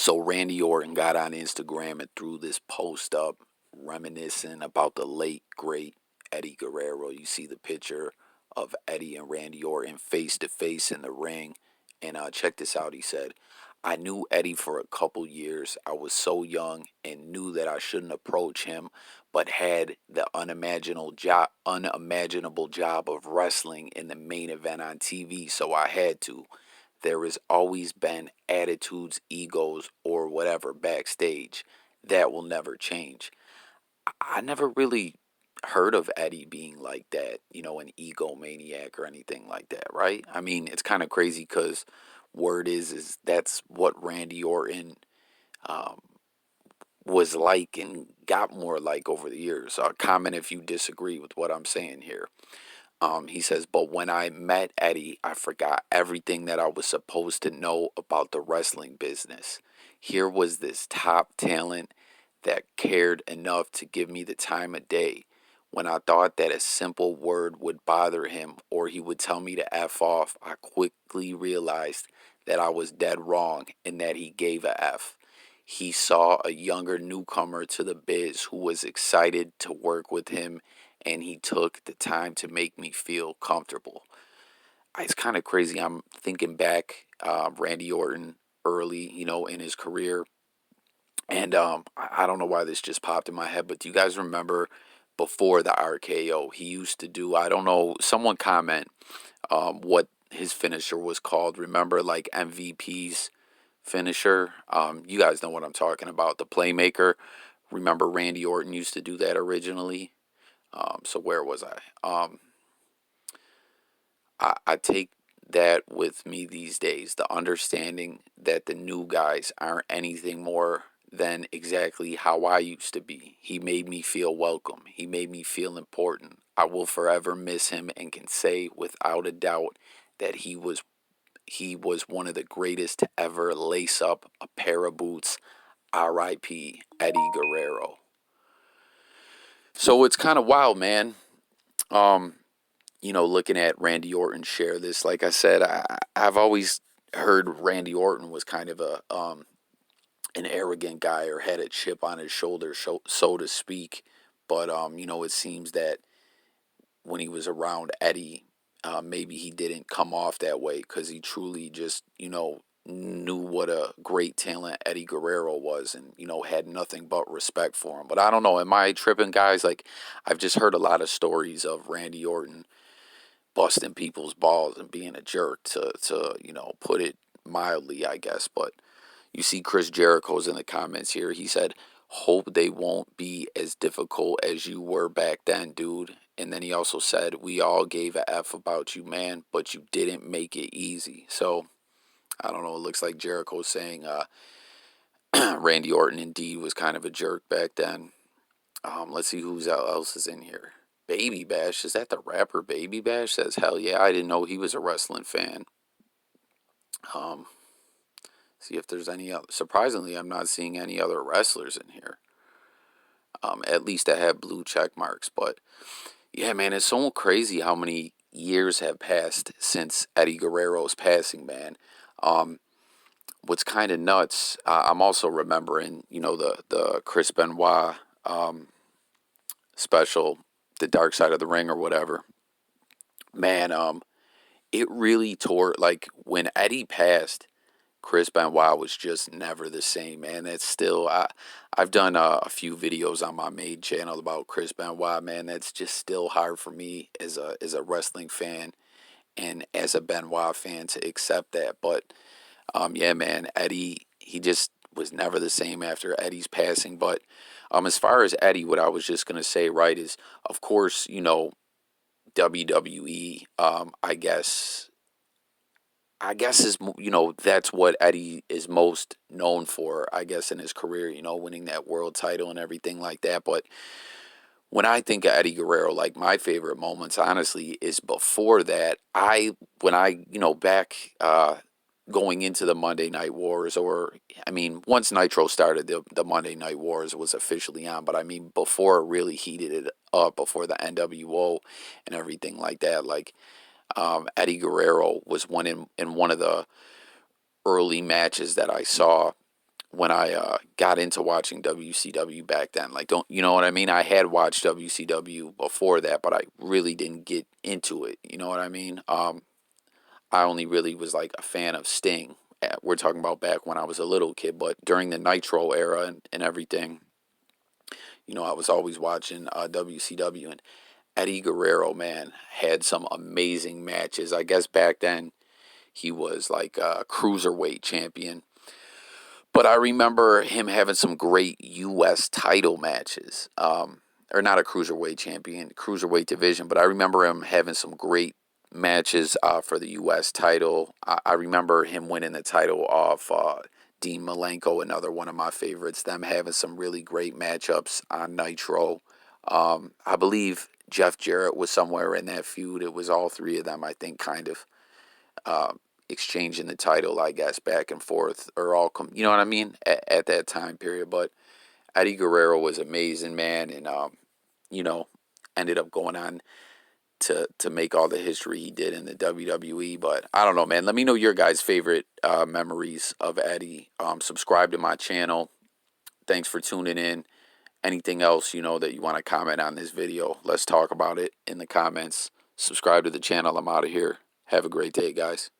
So Randy Orton got on Instagram and threw this post up reminiscing about the late great Eddie Guerrero. You see the picture of Eddie and Randy Orton face to face in the ring. And check this out. He said, I knew Eddie for a couple years. I was so young and knew that I shouldn't approach him, but had the unimaginable job of wrestling in the main event on TV, so I had to. There has always been attitudes, egos, or whatever backstage. That will never change. I never really heard of Eddie being like that, an egomaniac or anything like that, right? I mean, it's kind of crazy because word is that's what Randy Orton um, was like and got more like over the years. Comment if you disagree with what I'm saying here. He says, but when I met Eddie, I forgot everything that I was supposed to know about the wrestling business. Here was this top talent that cared enough to give me the time of day. When I thought that a simple word would bother him or he would tell me to F off, I quickly realized that I was dead wrong and that he gave a F. He saw a younger newcomer to the biz who was excited to work with him, and he took the time to make me feel comfortable. It's kind of crazy. I'm thinking back, Randy Orton early, in his career, and I don't know why this just popped in my head, but do you guys remember before the RKO, he used to do, I don't know, someone comment what his finisher was called. Remember, like MVP's finisher? You guys know what I'm talking about, the playmaker. Remember Randy Orton used to do that originally? So where was I? I take that with me these days, the understanding that the new guys aren't anything more than exactly how I used to be. He made me feel welcome. He made me feel important. I will forever miss him and can say without a doubt that he was one of the greatest to ever lace up a pair of boots. R.I.P. Eddie Guerrero. So it's kind of wild, man. Um, looking at Randy Orton share this, like I said, I've always heard Randy Orton was kind of an arrogant guy or had a chip on his shoulder, so to speak. But it seems that when he was around Eddie, maybe he didn't come off that way because he truly just knew what a great talent Eddie Guerrero was, and had nothing but respect for him. But I don't know, am I tripping, guys? Like, I've just heard a lot of stories of Randy Orton busting people's balls and being a jerk, to put it mildly, I guess. But you see Chris Jericho's in the comments here. He said, hope they won't be as difficult as you were back then, dude. And then he also said, we all gave a F about you, man, but you didn't make it easy. So I don't know, it looks like Jericho's saying Randy Orton indeed was kind of a jerk back then. Let's see who's else is in here. Baby Bash, is that the rapper Baby Bash? Says, hell yeah, I didn't know he was a wrestling fan. Um, See if there's any other. Surprisingly, I'm not seeing any other wrestlers in here. At least that have blue check marks. But yeah, man, it's so crazy how many years have passed since Eddie Guerrero's passing, man. Um, what's kind of nuts, I'm also remembering, the Chris Benoit special, The Dark Side of the Ring or whatever. Man, it really tore, like, when Eddie passed, Chris Benoit was just never the same, man. That's still, I've done a few videos on my main channel about Chris Benoit, man. That's just still hard for me as a wrestling fan and as a Benoit fan to accept that. But yeah, man, Eddie, he just was never the same after Eddie's passing. But as far as Eddie, what I was just gonna say, right, is of course, WWE. I guess is that's what Eddie is most known for. I guess in his career, winning that world title and everything like that. But when I think of Eddie Guerrero, like my favorite moments, honestly, is before that. Back going into the Monday Night Wars, or I mean, once Nitro started, the Monday Night Wars was officially on. But I mean, before it really heated it up, before the NWO and everything like that, like Eddie Guerrero was in one of the early matches that I saw when I got into watching WCW back then. Like, don't you know what I mean? I had watched WCW before that, but I really didn't get into it. You know what I mean? I only really was like a fan of Sting. We're talking about back when I was a little kid, but during the Nitro era and everything, I was always watching WCW, and Eddie Guerrero, man, had some amazing matches. I guess back then he was like a cruiserweight champion. But I remember him having some great U.S. title matches. Or not a cruiserweight champion, cruiserweight division, but I remember him having some great matches for the U.S. title. I remember him winning the title off Dean Malenko, another one of my favorites. Them having some really great matchups on Nitro. I believe Jeff Jarrett was somewhere in that feud. It was all three of them, I think, kind of exchanging the title, I guess, back and forth, or all you know what I mean, at that time period. But Eddie Guerrero was amazing, man, and you know, ended up going on to make all the history he did in the WWE. But I don't know, man. Let me know your guys' favorite memories of Eddie. Subscribe to my channel. Thanks for tuning in. Anything else that you want to comment on this video, let's talk about it in the comments. Subscribe to the channel. I'm out of here. Have a great day, guys.